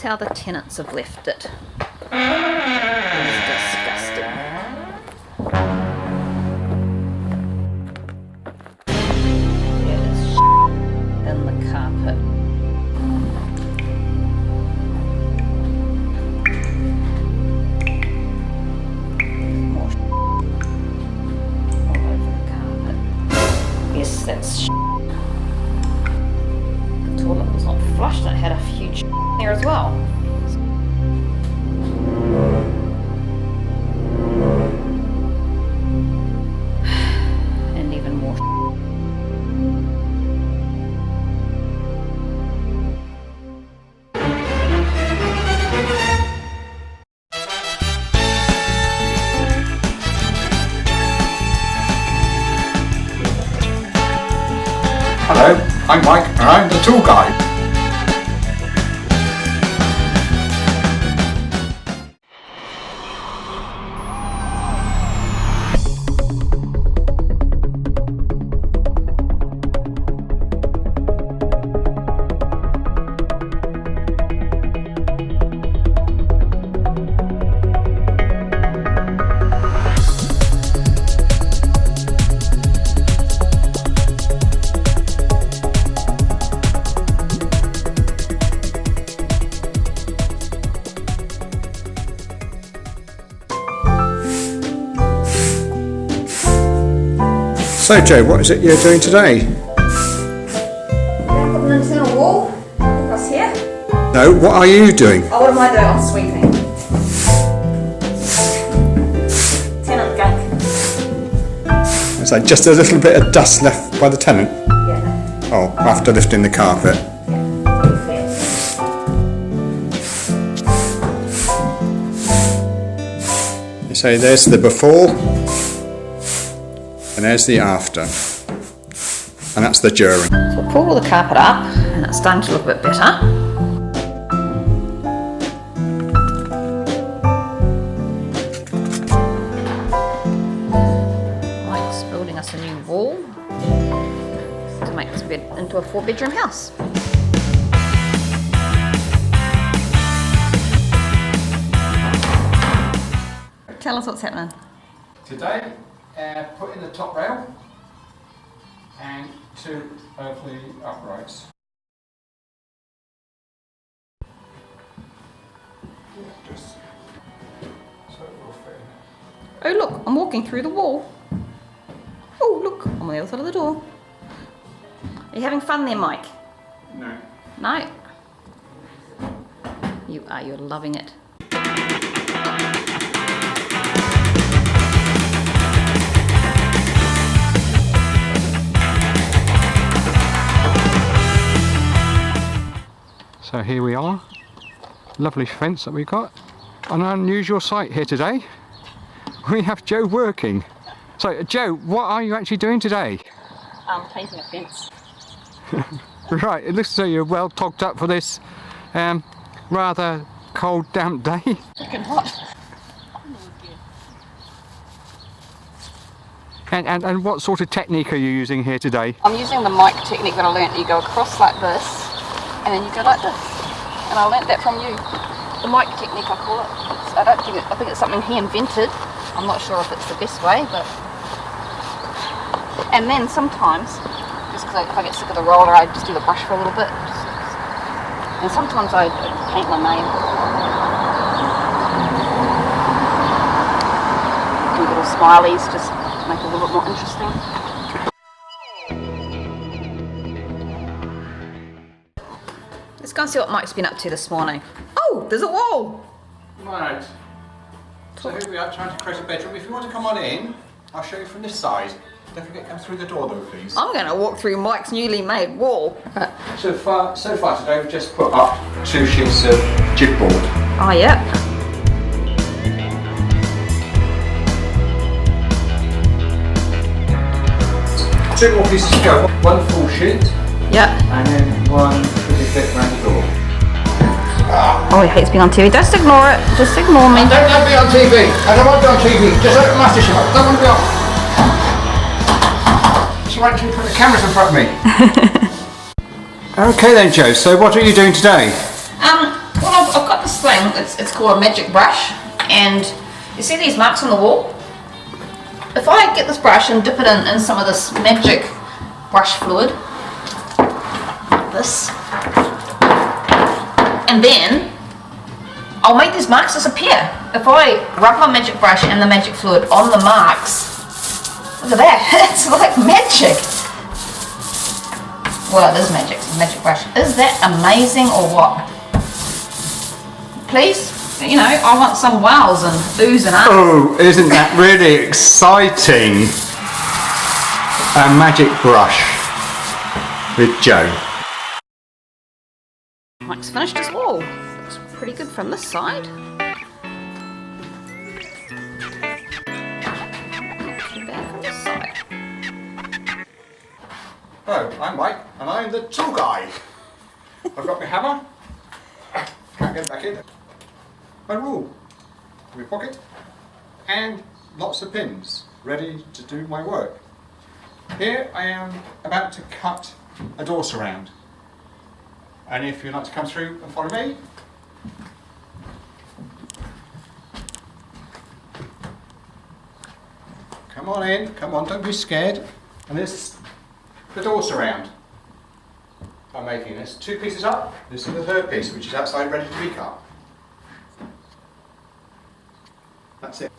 how the tenants have left it. It's disgusting. There is in the carpet. More all over the carpet. Yes, that's the toilet was not flushed and it had a huge there as well. And even more. Hello, I'm Mike and I'm the tour guide. So Joe, what is it you're doing today? I'm putting this in a wall across here. No, what are you doing? Oh, what am I doing? I'm sweeping. Tenant gunk. Is that just a little bit of dust left by the tenant? Yeah. Oh, after lifting the carpet. So there's the before and there's the after, and that's the during. So we'll pull all the carpet up and it's starting to look a bit better. Mike's building us a new wall to make this bed into a 4-bedroom house. Tell us what's happening. Today, put in the top rail and 2 of the uprights. Just so it will fit in. Oh look, I'm walking through the wall. Oh look, I'm on the other side of the door. Are you having fun there, Mike? No. No? You are, you're loving it. So here we are, lovely fence that we've got. An unusual sight here today. We have Joe working. So Joe, what are you actually doing today? Painting a fence. Right, it looks as though you're well togged up for this rather cold, damp day. Freaking hot. And what sort of technique are you using here today? I'm using the mic technique that I learnt. You go across like this, and then you go like this. And I learnt that from you. The mic technique, I call it. I think it's something he invented. I'm not sure if it's the best way, but... And then sometimes, just because if I get sick of the roller, I just do the brush for a little bit. And sometimes I paint my name. Do little smileys, just to make it a little bit more interesting. Let's go and see what Mike's been up to this morning. Oh, there's a wall. Right. So here we are trying to create a bedroom. If you want to come on in, I'll show you from this side. Don't forget to come through the door though, please. I'm going to walk through Mike's newly made wall. So far today we've just put up 2 sheets of jib board. Oh, yeah. 2 more pieces to go. 1 full sheet. Yeah. And then 1 pretty thick round the door. Oh, he hates being on TV. Just ignore it. Just ignore me. I don't want to be on TV. I don't want to be on TV. Just like MasterChef. I don't want to be on. She went to put the cameras in front of me. Okay then, Joe. So what are you doing today? Well, I've this thing, it's called a magic brush, and you see these marks on the wall? If I get this brush and dip it in some of this magic brush fluid, like this, and then I'll make these marks disappear. If I rub my magic brush and the magic fluid on the marks, look at that, it's like magic. Well, it is magic, magic brush. Is that amazing or what? Please, you know, I want some wows and oohs and ahs. Oh, isn't that really exciting? A magic brush with Joe. Mike's finished his wall. Looks pretty good from this side. Not too bad from this side. Hello, I'm Mike, and I'm the tool guy. I've got my hammer, can't get it back in, my rule, my pocket, and lots of pins, ready to do my work. Here I am about to cut a door surround, and if you'd like to come through and follow me, come on in, come on, don't be scared. And this the door surround I'm making. There's two pieces up. This is the third piece, which is outside ready to be cut. That's it.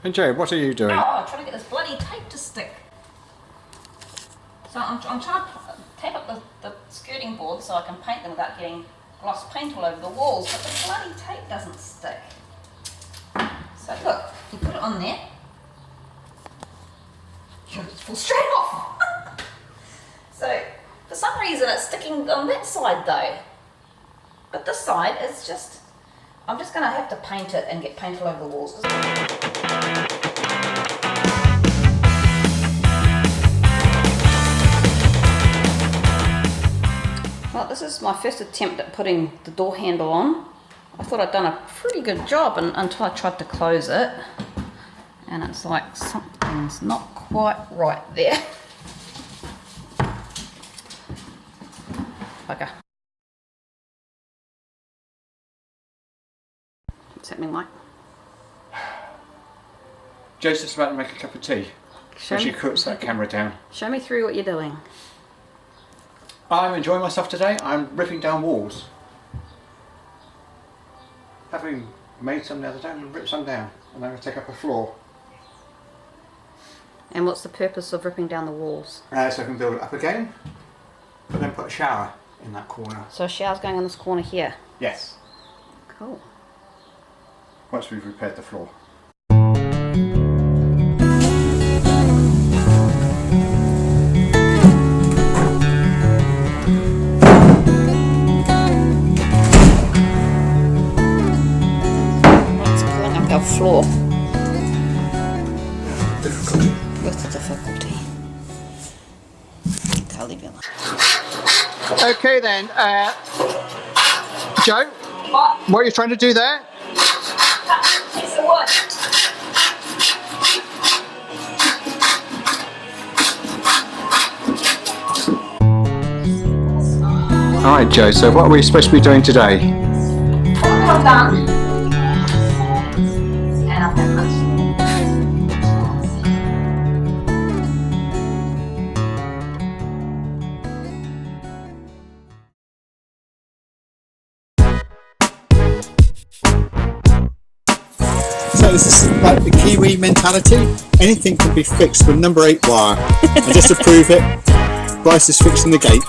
And Joe, what are you doing? Oh, I'm trying to get this bloody tape to stick. So I'm trying to tape up the skirting board so I can paint them without getting gloss paint all over the walls, but the bloody tape doesn't stick. So look, you put it on there, it just falls straight off. So for some reason it's sticking on that side though, but this side is just, I'm just going to have to paint it and get paint all over the walls. Well, this is my first attempt at putting the door handle on. I thought I'd done a pretty good job until I tried to close it, and it's like something's not quite right there. Bugger. What's happening, Mike? Joe's just about to make a cup of tea. Show When she me, puts that camera down. show me through what you're doing. I'm enjoying myself today. I'm ripping down walls. Having made some the other day, I'm going to rip some down. And I'm going to take up a floor. And what's the purpose of ripping down the walls? So I can build it up again. But then put a shower in that corner. So a shower's going in this corner here. Yes. Cool. Once we've repaired the floor. It's pulling up our floor. Difficult. With the difficulty. I'll leave you alone. Okay then, Joe, what are you trying to do there? Piece of wood. Alright Joe, so what are we supposed to be doing today? I'm done. And I've done this. So this is like the Kiwi mentality. Anything can be fixed with number 8 wire. And just to prove it, Bryce is fixing the gate.